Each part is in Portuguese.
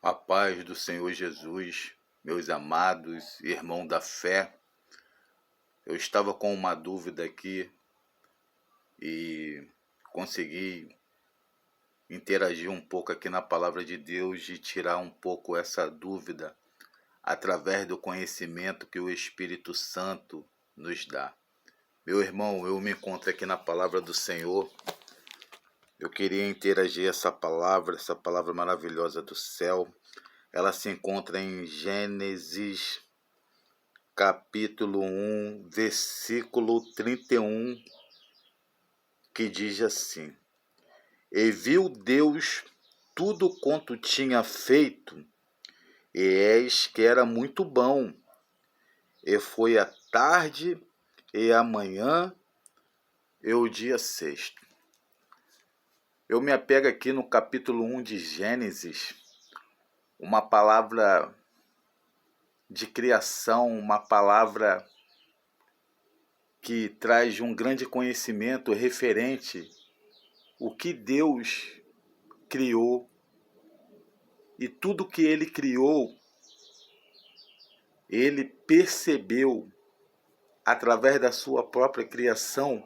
A paz do Senhor Jesus, meus amados irmãos da fé. Eu estava com uma dúvida aqui e consegui interagir um pouco aqui na palavra de Deus e tirar um pouco essa dúvida através do conhecimento que o Espírito Santo nos dá. Meu irmão, eu me encontro aqui na palavra do Senhor. Eu queria interagir essa palavra maravilhosa do céu. Ela se encontra em Gênesis capítulo 1, versículo 31, que diz assim: E viu Deus tudo quanto tinha feito, e eis que era muito bom. E foi a tarde e a manhã e o dia sexto. Eu me apego aqui no capítulo 1 de Gênesis, uma palavra de criação, uma palavra que traz um grande conhecimento referente o que Deus criou, e tudo que Ele criou, Ele percebeu através da sua própria criação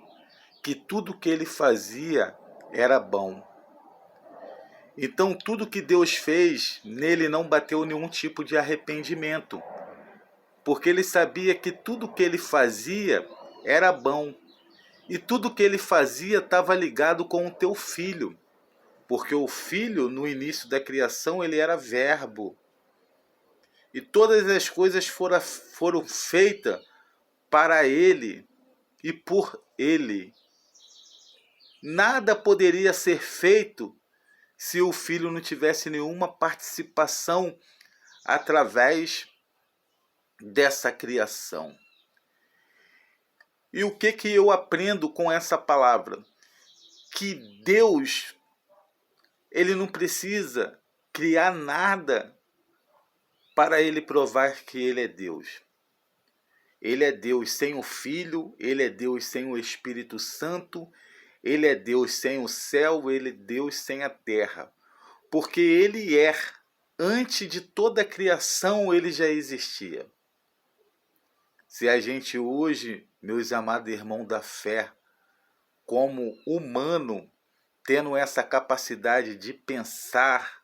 que tudo que Ele fazia era bom. Então tudo que Deus fez, nele não bateu nenhum tipo de arrependimento, porque Ele sabia que tudo que Ele fazia era bom. E tudo que Ele fazia estava ligado com o teu filho. Porque o filho, no início da criação, ele era verbo. E todas as coisas foram feitas para ele e por ele. Nada poderia ser feito se o filho não tivesse nenhuma participação através dessa criação. E o que eu aprendo com essa palavra? Que Deus, Ele não precisa criar nada para Ele provar que Ele é Deus. Ele é Deus sem o Filho, Ele é Deus sem o Espírito Santo, Ele é Deus sem o céu, Ele é Deus sem a terra. Porque Ele é, antes de toda a criação, Ele já existia. Se a gente hoje, meus amados irmãos da fé, como humano, tendo essa capacidade de pensar,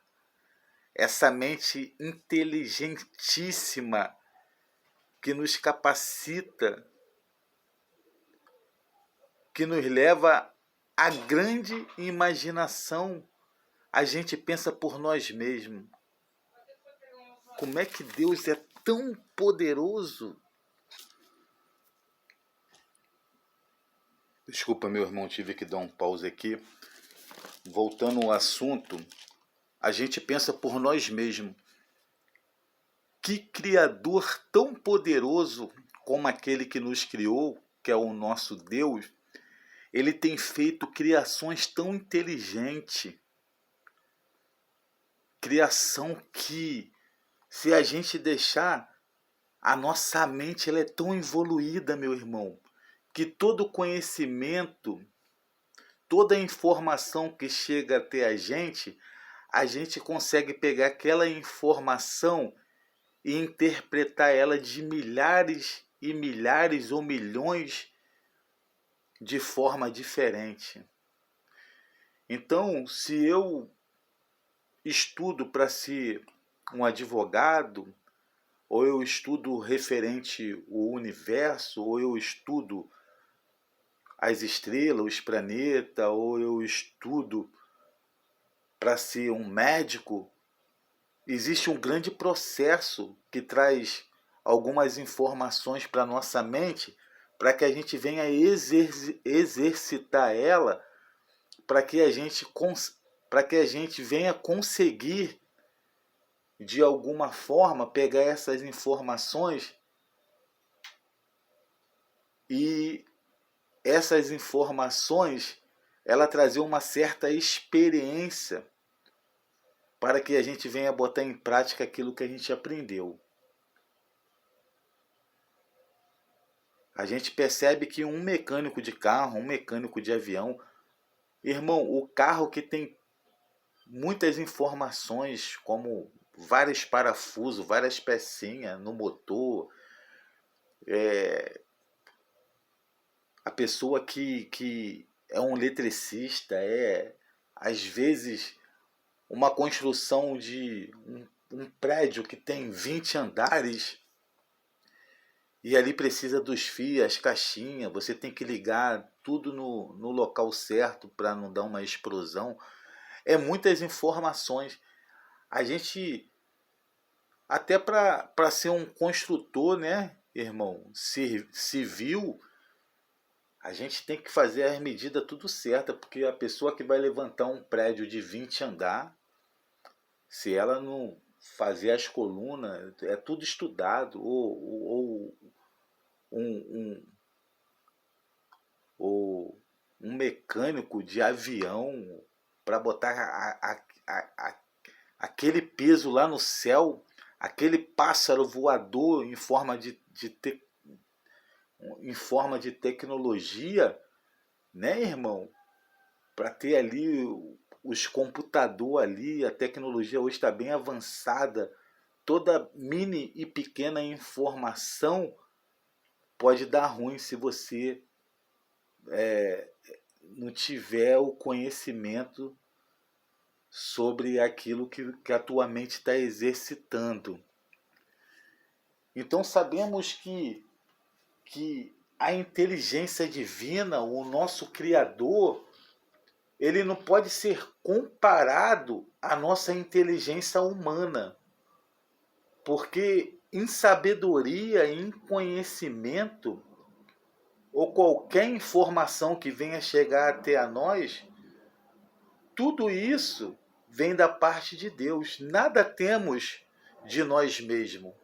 essa mente inteligentíssima que nos capacita, que nos leva à grande imaginação, a gente pensa por nós mesmos. Como é que Deus é tão poderoso? Desculpa, meu irmão, tive que dar um pause aqui. Voltando ao assunto, a gente pensa por nós mesmos. Que Criador tão poderoso como aquele que nos criou, que é o nosso Deus, Ele tem feito criações tão inteligentes. Criação que, se a gente deixar, a nossa mente ela é tão evoluída, meu irmão, que todo conhecimento, toda informação que chega até a gente consegue pegar aquela informação e interpretar ela de milhares e milhares ou milhões de forma diferente. Então, se eu estudo para ser um advogado, ou eu estudo referente ao universo, ou eu estudo as estrelas, os planetas, ou eu estudo para ser um médico, existe um grande processo que traz algumas informações para a nossa mente, para que a gente venha exercitar ela, para que a gente venha conseguir, de alguma forma, pegar essas informações e essas informações ela trazer uma certa experiência para que a gente venha botar em prática aquilo que a gente aprendeu. A gente percebe que um mecânico de carro, um mecânico de avião, irmão, o carro que tem muitas informações, como vários parafusos, várias pecinhas no motor. A pessoa que é um eletricista, às vezes uma construção de um prédio que tem 20 andares e ali precisa dos fios, as caixinhas, você tem que ligar tudo no local certo para não dar uma explosão. É muitas informações. A gente, até para ser um construtor, né, irmão, civil, a gente tem que fazer as medidas tudo certa, porque a pessoa que vai levantar um prédio de 20 andar, se ela não fazer as colunas, é tudo estudado, ou um, ou um mecânico de avião para botar aquele peso lá no céu, aquele pássaro voador em forma de tecnologia, né, irmão? Para ter ali os computadores ali, a tecnologia hoje está bem avançada, toda mini e pequena informação pode dar ruim se você não tiver o conhecimento sobre aquilo que a tua mente está exercitando. Então sabemos que a inteligência divina, o nosso Criador, ele não pode ser comparado à nossa inteligência humana. Porque em sabedoria, em conhecimento, ou qualquer informação que venha chegar até a nós, tudo isso vem da parte de Deus. Nada temos de nós mesmos.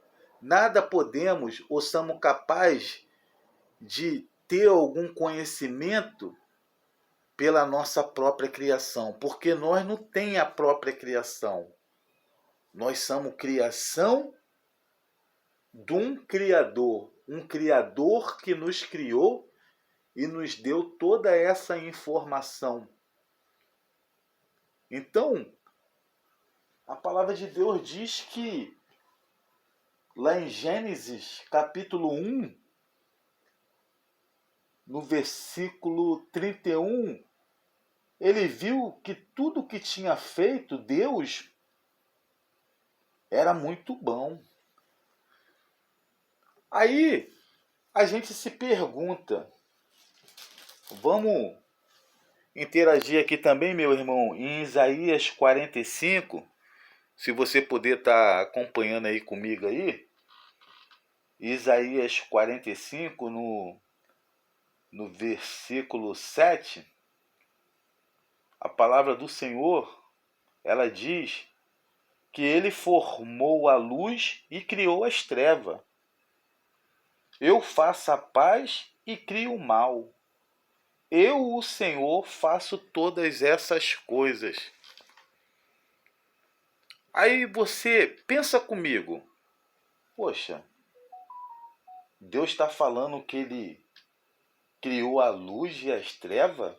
Nada podemos ou somos capazes de ter algum conhecimento pela nossa própria criação, porque nós não temos a própria criação. Nós somos criação de um Criador que nos criou e nos deu toda essa informação. Então, a palavra de Deus diz que, lá em Gênesis, capítulo 1, no versículo 31, ele viu que tudo que tinha feito Deus era muito bom. Aí a gente se pergunta, vamos interagir aqui também, meu irmão, em Isaías 45, se você puder estar acompanhando aí comigo aí, Isaías 45, no versículo 7, a palavra do Senhor, ela diz que ele formou a luz e criou as trevas. Eu faço a paz e crio o mal. Eu, o Senhor, faço todas essas coisas. Aí você pensa comigo, poxa, Deus está falando que ele criou a luz e as trevas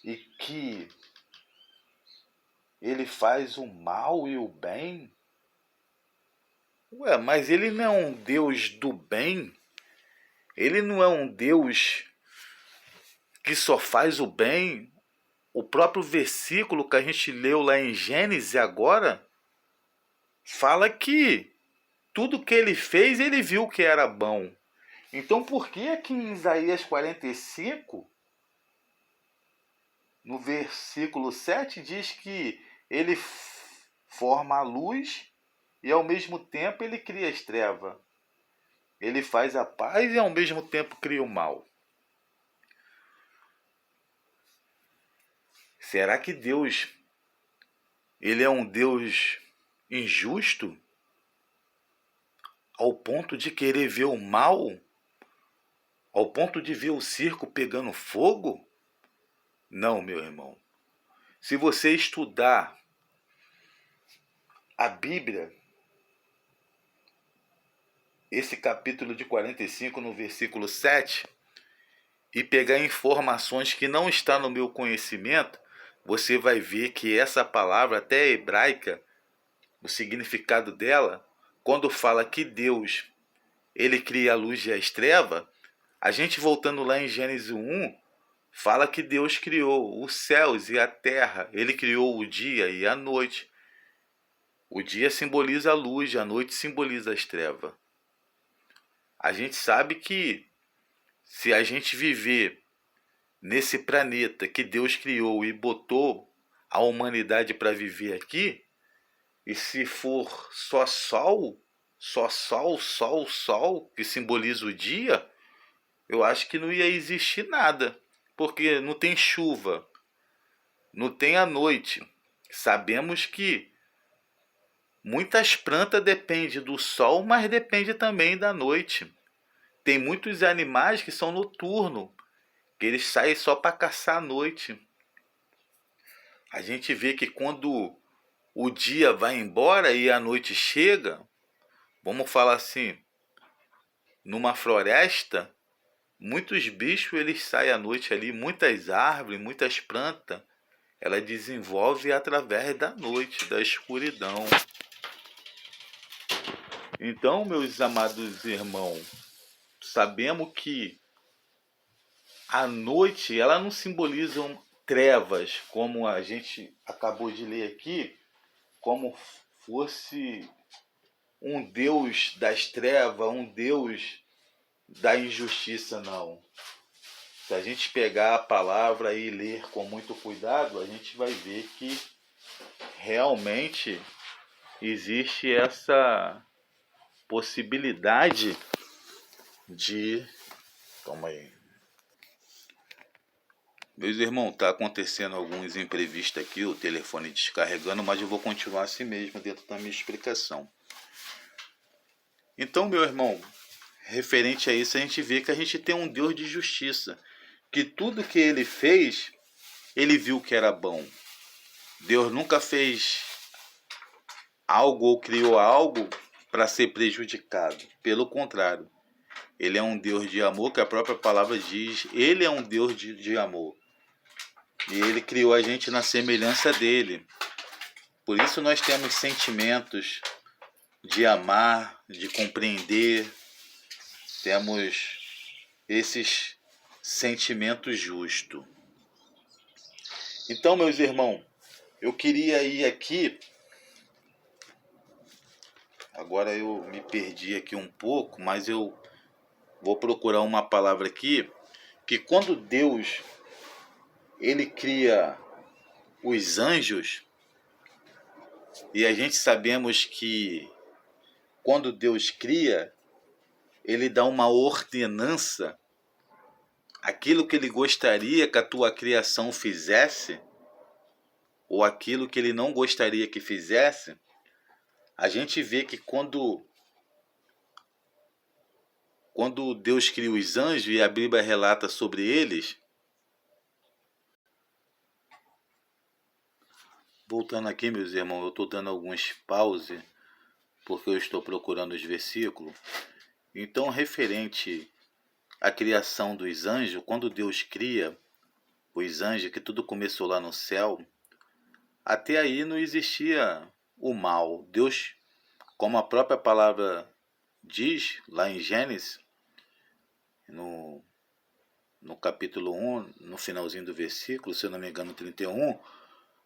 e que ele faz o mal e o bem? Ué, mas ele não é um Deus do bem? Ele não é um Deus que só faz o bem? O próprio versículo que a gente leu lá em Gênesis agora fala que tudo que ele fez, ele viu que era bom. Então por que aqui em Isaías 45, no versículo 7, diz que ele forma a luz e ao mesmo tempo ele cria as trevas? Ele faz a paz e ao mesmo tempo cria o mal. Será que Deus, ele é um Deus injusto ao ponto de querer ver o mal? Ao ponto de ver o circo pegando fogo? Não, meu irmão. Se você estudar a Bíblia, esse capítulo de 45, no versículo 7, e pegar informações que não estão no meu conhecimento, você vai ver que essa palavra, até hebraica, o significado dela, quando fala que Deus, ele cria a luz e as trevas, a gente voltando lá em Gênesis 1, fala que Deus criou os céus e a terra, ele criou o dia e a noite. O dia simboliza a luz, a noite simboliza as trevas. A gente sabe que se a gente viver nesse planeta que Deus criou e botou a humanidade para viver aqui, e se for só sol, sol, que simboliza o dia, eu acho que não ia existir nada, porque não tem chuva, não tem a noite. Sabemos que muitas plantas dependem do sol, mas depende também da noite. Tem muitos animais que são noturnos, que eles saem só para caçar à noite. A gente vê que quando o dia vai embora e a noite chega, vamos falar assim, numa floresta, muitos bichos eles saem à noite ali, muitas árvores, muitas plantas, ela desenvolve através da noite, da escuridão. Então, meus amados irmãos, sabemos que a noite ela não simboliza trevas, como a gente acabou de ler aqui, como fosse um Deus das trevas, um Deus da injustiça, não. Se a gente pegar a palavra e ler com muito cuidado, a gente vai ver que realmente existe essa possibilidade de... Calma aí. Meus irmãos, está acontecendo alguns imprevistos aqui, o telefone descarregando, mas eu vou continuar assim mesmo dentro da minha explicação. Então, meu irmão, referente a isso, a gente vê que a gente tem um Deus de justiça, que tudo que ele fez, ele viu que era bom. Deus nunca fez algo ou criou algo para ser prejudicado. Pelo contrário, ele é um Deus de amor, que a própria palavra diz, ele é um Deus de amor. E ele criou a gente na semelhança dele. Por isso nós temos sentimentos de amar, de compreender. Temos esses sentimentos justos. Então, meus irmãos, eu queria ir aqui... Agora eu me perdi aqui um pouco, mas eu vou procurar uma palavra aqui, que quando Deus ele cria os anjos, e a gente sabemos que quando Deus cria, ele dá uma ordenança, aquilo que ele gostaria que a tua criação fizesse, ou aquilo que ele não gostaria que fizesse, a gente vê que quando Deus cria os anjos e a Bíblia relata sobre eles, voltando aqui, meus irmãos, eu estou dando alguns pause, porque eu estou procurando os versículos. Então, referente à criação dos anjos, quando Deus cria os anjos, que tudo começou lá no céu, até aí não existia o mal. Deus, como a própria palavra diz, lá em Gênesis, no capítulo 1, no finalzinho do versículo, se eu não me engano, 31,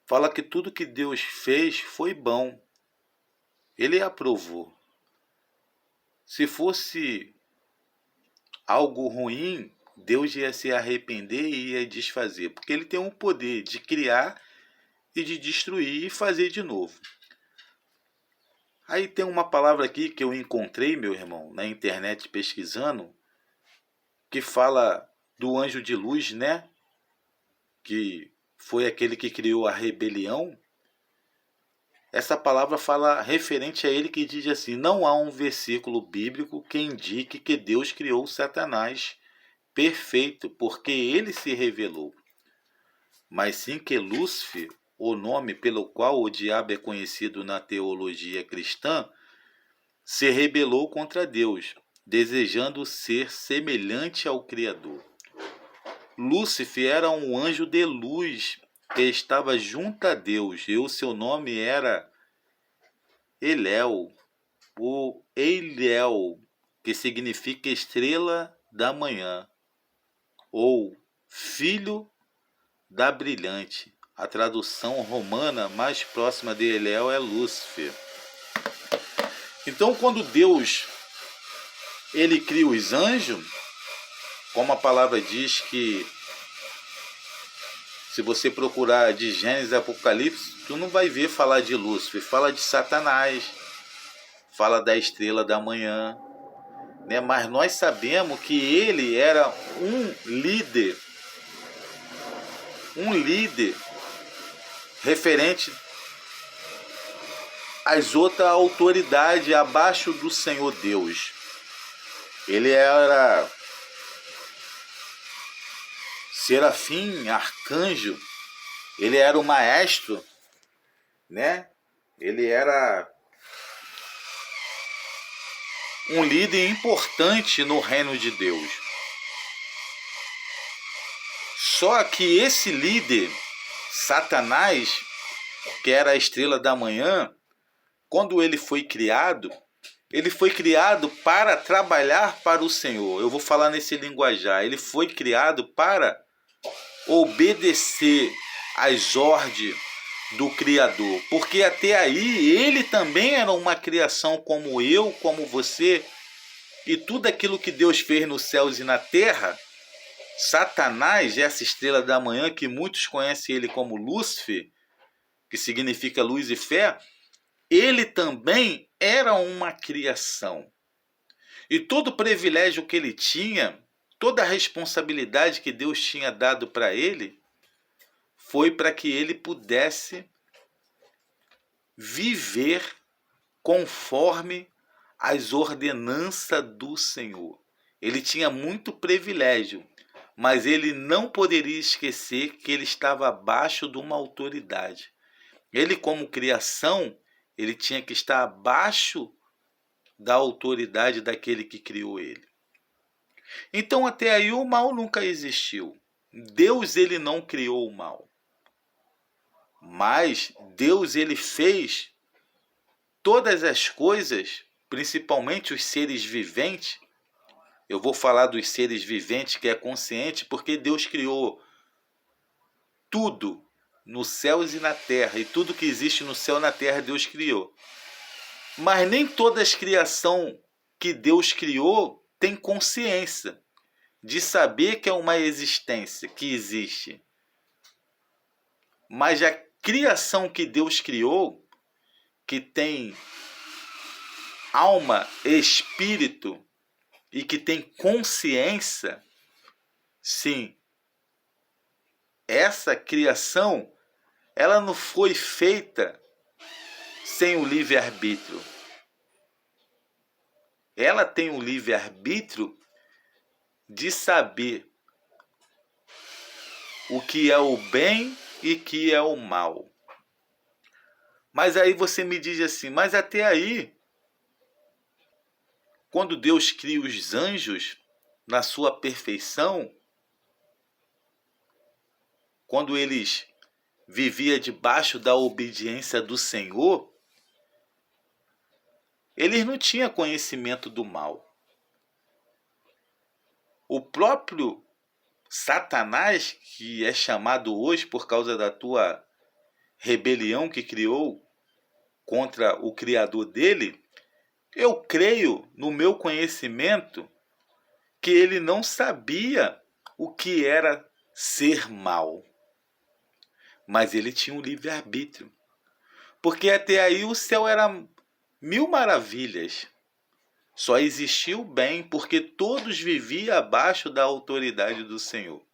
fala que tudo que Deus fez foi bom. Ele aprovou. Se fosse algo ruim, Deus ia se arrepender e ia desfazer, porque ele tem o poder de criar e de destruir e fazer de novo. Aí tem uma palavra aqui que eu encontrei, meu irmão, na internet pesquisando, que fala do anjo de luz, né? Que foi aquele que criou a rebelião. Essa palavra fala referente a ele, que diz assim: não há um versículo bíblico que indique que Deus criou Satanás perfeito, porque ele se revelou. Mas sim que Lúcifer, o nome pelo qual o diabo é conhecido na teologia cristã, se rebelou contra Deus, desejando ser semelhante ao Criador. Lúcifer era um anjo de luz que estava junto a Deus, e o seu nome era Eliel, o Eliel, que significa estrela da manhã, ou filho da brilhante. A tradução romana mais próxima de Eliel é Lúcifer. Então, quando Deus ele cria os anjos, como a palavra diz que se você procurar de Gênesis e Apocalipse, tu não vai ver falar de Lúcifer, fala de Satanás, fala da estrela da manhã, né? Mas nós sabemos que ele era um líder referente às outras autoridades abaixo do Senhor Deus. Ele era serafim, arcanjo, ele era o maestro, né? Ele era um líder importante no reino de Deus. Só que esse líder, Satanás, que era a estrela da manhã, quando ele foi criado para trabalhar para o Senhor. Eu vou falar nesse linguajar. Ele foi criado para obedecer às ordens do Criador. Porque até aí ele também era uma criação como eu, como você. E tudo aquilo que Deus fez nos céus e na terra, Satanás, essa estrela da manhã, que muitos conhecem ele como Lúcifer, que significa luz e fé, ele também era uma criação. E todo o privilégio que ele tinha, toda a responsabilidade que Deus tinha dado para ele, foi para que ele pudesse viver conforme as ordenanças do Senhor. Ele tinha muito privilégio, mas ele não poderia esquecer que ele estava abaixo de uma autoridade. Ele, como criação, ele tinha que estar abaixo da autoridade daquele que criou ele. Então, até aí, o mal nunca existiu. Deus, ele não criou o mal. Mas Deus, ele fez todas as coisas, principalmente os seres viventes. Eu vou falar dos seres viventes, que é consciente, porque Deus criou tudo nos céus e na terra, e tudo que existe no céu e na terra Deus criou. Mas nem toda a criação que Deus criou tem consciência de saber que é uma existência, que existe. Mas a criação que Deus criou, que tem alma, espírito e que tem consciência, sim, essa criação, ela não foi feita sem o livre-arbítrio. Ela tem o livre-arbítrio de saber o que é o bem e o que é o mal. Mas aí você me diz assim, mas até aí, quando Deus cria os anjos na sua perfeição, quando eles viviam debaixo da obediência do Senhor, eles não tinham conhecimento do mal. O próprio Satanás, que é chamado hoje por causa da tua rebelião que criou contra o Criador dele, eu creio no meu conhecimento que ele não sabia o que era ser mal. Mas ele tinha um livre-arbítrio. Porque até aí o céu era mil maravilhas. Só existia o bem porque todos viviam abaixo da autoridade do Senhor.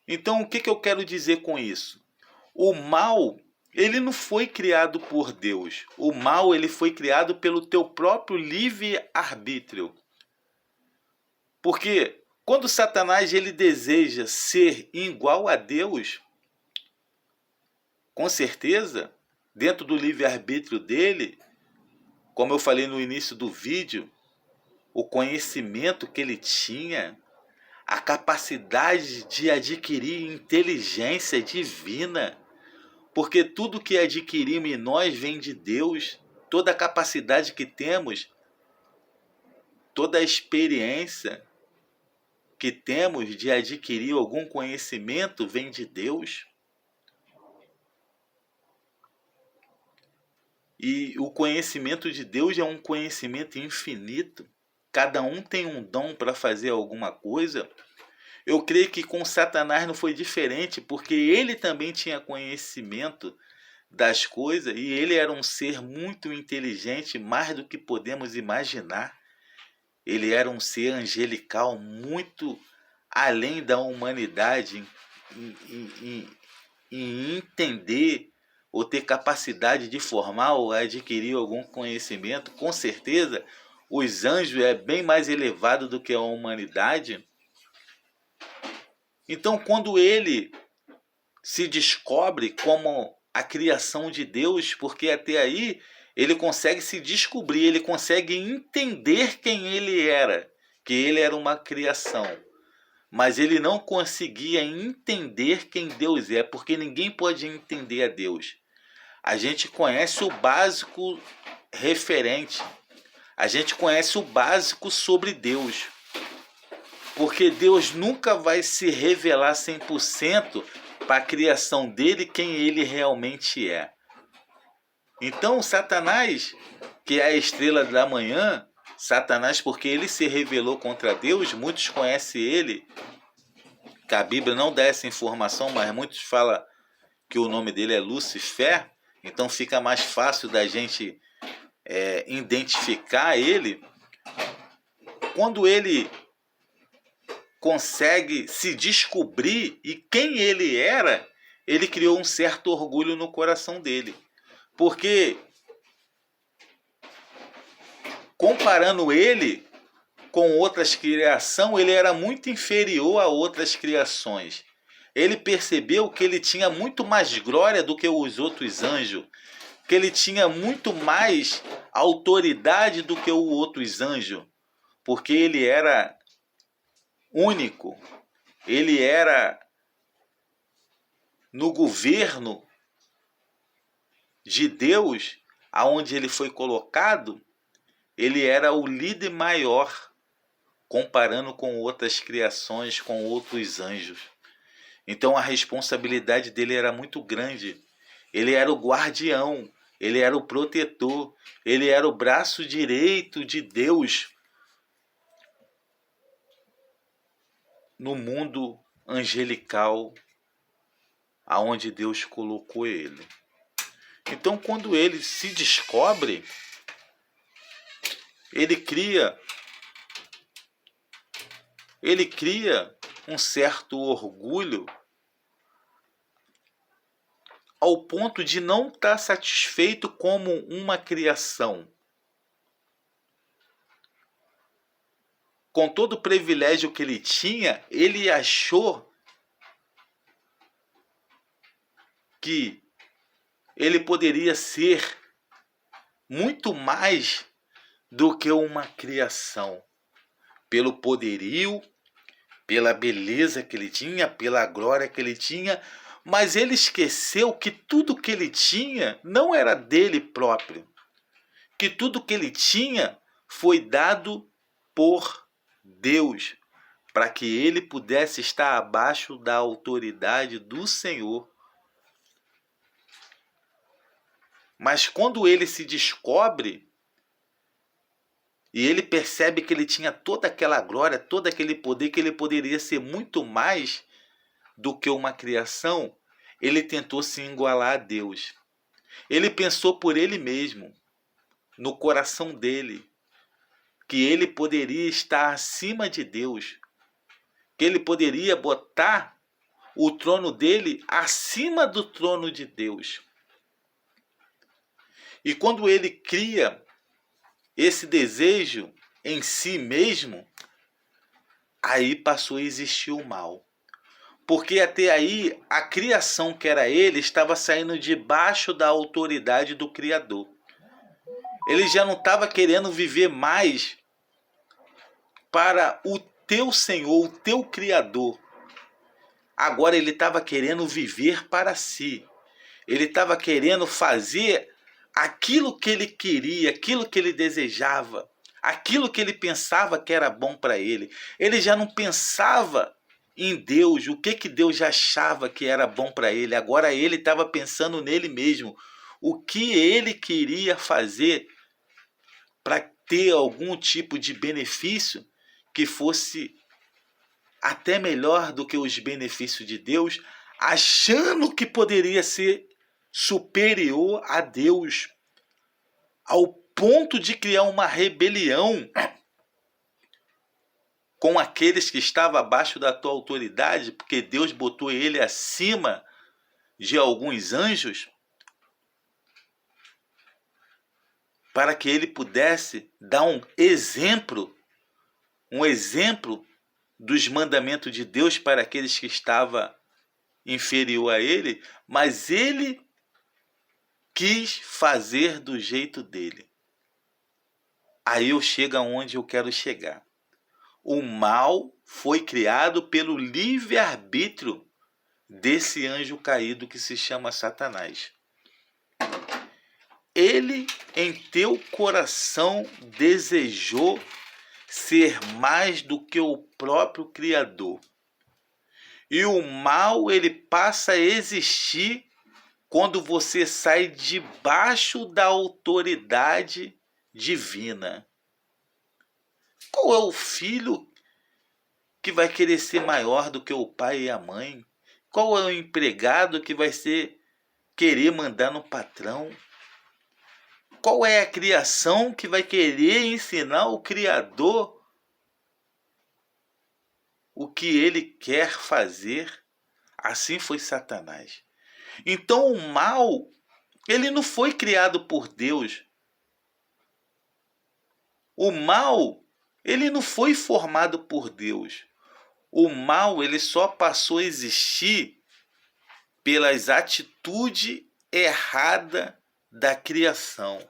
Então, o que eu quero dizer com isso? O mal, ele não foi criado por Deus. O mal, ele foi criado pelo teu próprio livre-arbítrio. Porque quando Satanás ele deseja ser igual a Deus, com certeza, dentro do livre-arbítrio dele, como eu falei no início do vídeo, o conhecimento que ele tinha, a capacidade de adquirir inteligência divina, Porque tudo que adquirimos em nós vem de Deus, toda a capacidade que temos, toda a experiência que temos de adquirir algum conhecimento vem de Deus. E o conhecimento de Deus é um conhecimento infinito. Cada um tem um dom para fazer alguma coisa. Eu creio que com Satanás não foi diferente, porque ele também tinha conhecimento das coisas e ele era um ser muito inteligente, mais do que podemos imaginar. Ele era um ser angelical, muito além da humanidade em entender ou ter capacidade de formar ou adquirir algum conhecimento. Com certeza, os anjos é bem mais elevado do que a humanidade. Então, quando ele se descobre como a criação de Deus, porque até aí ele consegue se descobrir, ele consegue entender quem ele era, que ele era uma criação. Mas ele não conseguia entender quem Deus é, porque ninguém pode entender a Deus. A gente conhece o básico referente, a gente conhece o básico sobre Deus. Porque Deus nunca vai se revelar 100% para a criação dele quem ele realmente é. Então Satanás, que é a estrela da manhã, Satanás porque ele se revelou contra Deus, muitos conhecem ele, que a Bíblia não dá essa informação, mas muitos falam que o nome dele é Lúcifer, então fica mais fácil da gente identificar ele. Quando ele consegue se descobrir e quem ele era, ele criou um certo orgulho no coração dele. Porque, comparando ele com outras criações, ele era muito inferior a outras criações. Ele percebeu que ele tinha muito mais glória do que os outros anjos, que ele tinha muito mais autoridade do que os outros anjos, porque ele era único, ele era no governo de Deus, aonde ele foi colocado, ele era o líder maior, comparando com outras criações, com outros anjos. Então a responsabilidade dele era muito grande. Ele era o guardião, ele era o protetor, ele era o braço direito de Deus no mundo angelical aonde Deus colocou ele. Então, quando ele se descobre, ele cria um certo orgulho ao ponto de não estar satisfeito como uma criação. Com todo o privilégio que ele tinha, ele achou que ele poderia ser muito mais do que uma criação, pelo poderio, pela beleza que ele tinha, pela glória que ele tinha, mas ele esqueceu que tudo que ele tinha não era dele próprio, que tudo que ele tinha foi dado por Deus, para que ele pudesse estar abaixo da autoridade do Senhor. Mas quando ele se descobre e ele percebe que ele tinha toda aquela glória, todo aquele poder, que ele poderia ser muito mais do que uma criação, ele tentou se igualar a Deus. Ele pensou por ele mesmo, no coração dele, que ele poderia estar acima de Deus, que ele poderia botar o trono dele acima do trono de Deus. E quando ele cria esse desejo em si mesmo, aí passou a existir o mal. Porque até aí a criação que era ele estava saindo debaixo da autoridade do Criador. Ele já não estava querendo viver mais para o teu Senhor, o teu Criador. Agora ele estava querendo viver para si. Ele estava querendo fazer aquilo que ele queria, aquilo que ele desejava, aquilo que ele pensava que era bom para ele. Ele já não pensava em Deus, o que Deus já achava que era bom para ele. Agora ele estava pensando nele mesmo, o que ele queria fazer para ter algum tipo de benefício que fosse até melhor do que os benefícios de Deus, achando que poderia ser superior a Deus, ao ponto de criar uma rebelião com aqueles que estavam abaixo da tua autoridade, porque Deus botou ele acima de alguns anjos, para que ele pudesse dar um exemplo dos mandamentos de Deus para aqueles que estavam inferior a ele, mas ele quis fazer do jeito dele. Aí eu chego aonde eu quero chegar. O mal foi criado pelo livre-arbítrio desse anjo caído que se chama Satanás. Ele, em teu coração, desejou ser mais do que o próprio Criador. E o mal, ele passa a existir quando você sai debaixo da autoridade divina. Qual é o filho que vai querer ser maior do que o pai e a mãe? Qual é o empregado que vai querer mandar no patrão? Qual é a criação que vai querer ensinar o Criador o que ele quer fazer? Assim foi Satanás. Então o mal, ele não foi criado por Deus. O mal, ele não foi formado por Deus. O mal, ele só passou a existir pelas atitudes erradas da criação.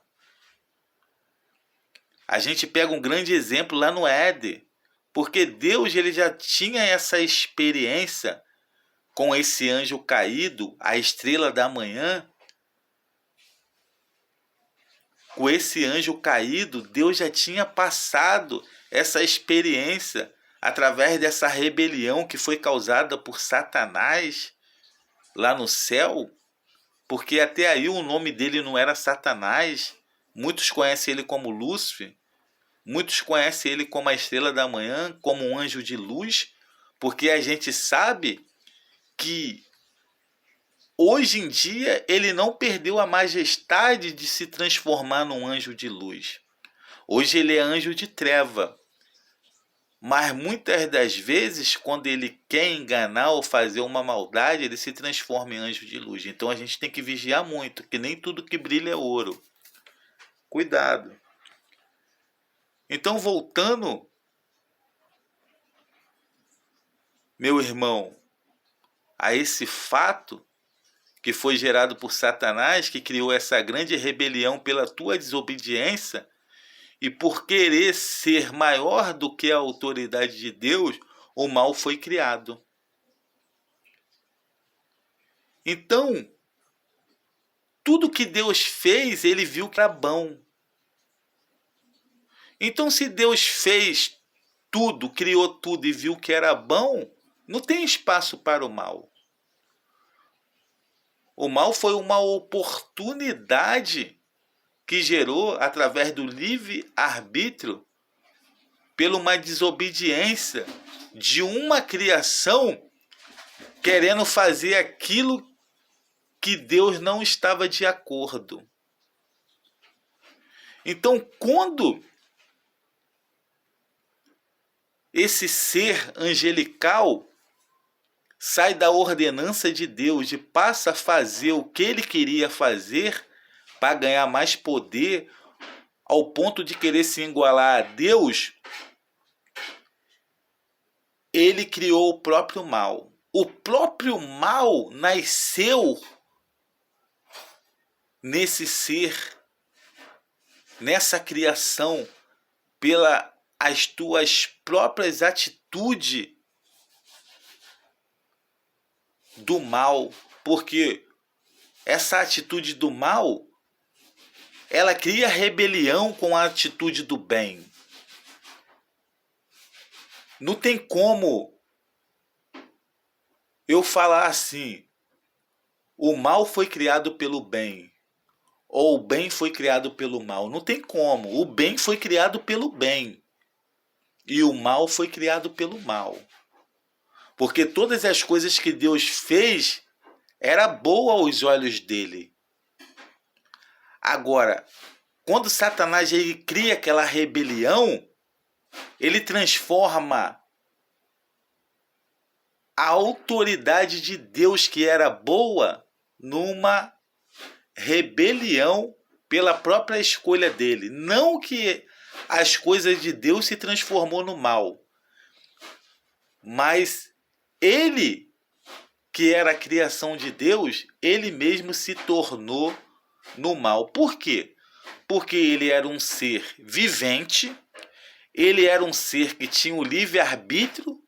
A gente pega um grande exemplo lá no Éden, porque Deus ele já tinha essa experiência com esse anjo caído, a estrela da manhã. Com esse anjo caído, Deus já tinha passado essa experiência através dessa rebelião que foi causada por Satanás lá no céu, porque até aí o nome dele não era Satanás. Muitos conhecem ele como Lúcifer, muitos conhecem ele como a estrela da manhã, como um anjo de luz, porque a gente sabe que hoje em dia ele não perdeu a majestade de se transformar num anjo de luz. Hoje ele é anjo de treva. Mas muitas das vezes, quando ele quer enganar ou fazer uma maldade, ele se transforma em anjo de luz. Então a gente tem que vigiar muito, que nem tudo que brilha é ouro. Cuidado. Então, voltando, meu irmão, a esse fato que foi gerado por Satanás, que criou essa grande rebelião pela tua desobediência, e por querer ser maior do que a autoridade de Deus, o mal foi criado. Então, tudo que Deus fez, ele viu que era bom. Então, se Deus fez tudo, criou tudo e viu que era bom, não tem espaço para o mal. O mal foi uma oportunidade que gerou, através do livre-arbítrio, pela uma desobediência de uma criação querendo fazer aquilo que Deus não estava de acordo. Então, quando esse ser angelical sai da ordenança de Deus e passa a fazer o que ele queria fazer para ganhar mais poder, ao ponto de querer se igualar a Deus, ele criou o próprio mal. O próprio mal nasceu nesse ser, nessa criação, pelas tuas próprias atitudes do mal, porque essa atitude do mal, ela cria rebelião com a atitude do bem. Não tem como eu falar assim, o mal foi criado pelo bem, ou o bem foi criado pelo mal. Não tem como. O bem foi criado pelo bem, e o mal foi criado pelo mal. Porque todas as coisas que Deus fez era boa aos olhos dele. Agora, quando Satanás ele cria aquela rebelião, ele transforma a autoridade de Deus que era boa numa rebelião pela própria escolha dele. Não que as coisas de Deus se transformou no mal, mas ele, que era a criação de Deus, ele mesmo se tornou no mal. Por quê? Porque ele era um ser vivente, ele era um ser que tinha o livre-arbítrio,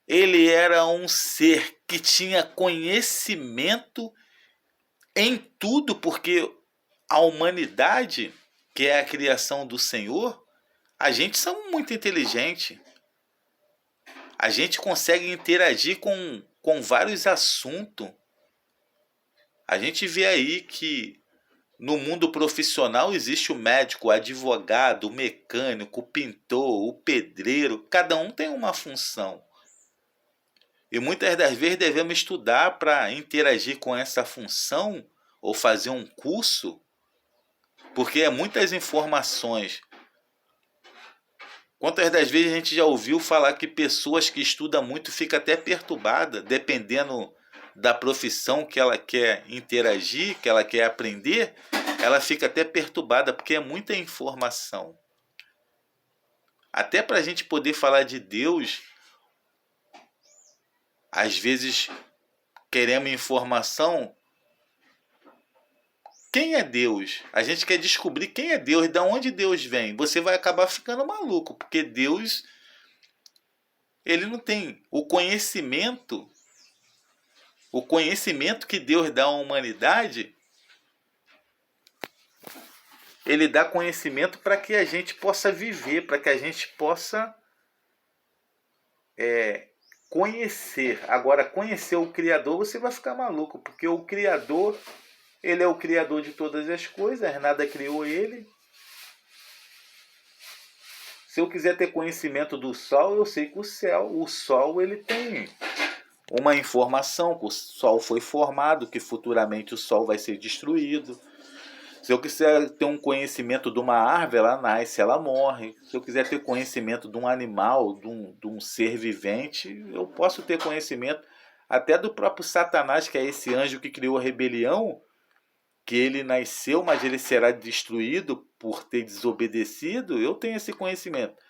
ele era um ser que tinha conhecimento em tudo, porque a humanidade, que é a criação do Senhor, a gente somos muito inteligente. A gente consegue interagir com vários assuntos. A gente vê aí que no mundo profissional existe o médico, o advogado, o mecânico, o pintor, o pedreiro. Cada um tem uma função. E muitas das vezes devemos estudar para interagir com essa função ou fazer um curso, porque é muitas informações. Quantas das vezes a gente já ouviu falar que pessoas que estudam muito ficam até perturbadas, dependendo da profissão que ela quer interagir, que ela quer aprender, ela fica até perturbada, porque é muita informação. Até para a gente poder falar de Deus, às vezes queremos informação. Quem é Deus? A gente quer descobrir quem é Deus, de onde Deus vem. Você vai acabar ficando maluco, porque Deus, ele não tem o conhecimento que Deus dá à humanidade. Ele dá conhecimento para que a gente possa viver, para que a gente possa conhecer. Agora, conhecer o Criador, você vai ficar maluco, porque o Criador, ele é o Criador de todas as coisas, nada criou ele. Se eu quiser ter conhecimento do Sol, eu sei que o Sol ele tem uma informação, que o Sol foi formado, que futuramente o Sol vai ser destruído. Se eu quiser ter um conhecimento de uma árvore, ela nasce, ela morre. Se eu quiser ter conhecimento de um animal, de um ser vivente, eu posso ter conhecimento até do próprio Satanás, que é esse anjo que criou a rebelião, que ele nasceu, mas ele será destruído por ter desobedecido. Eu tenho esse conhecimento.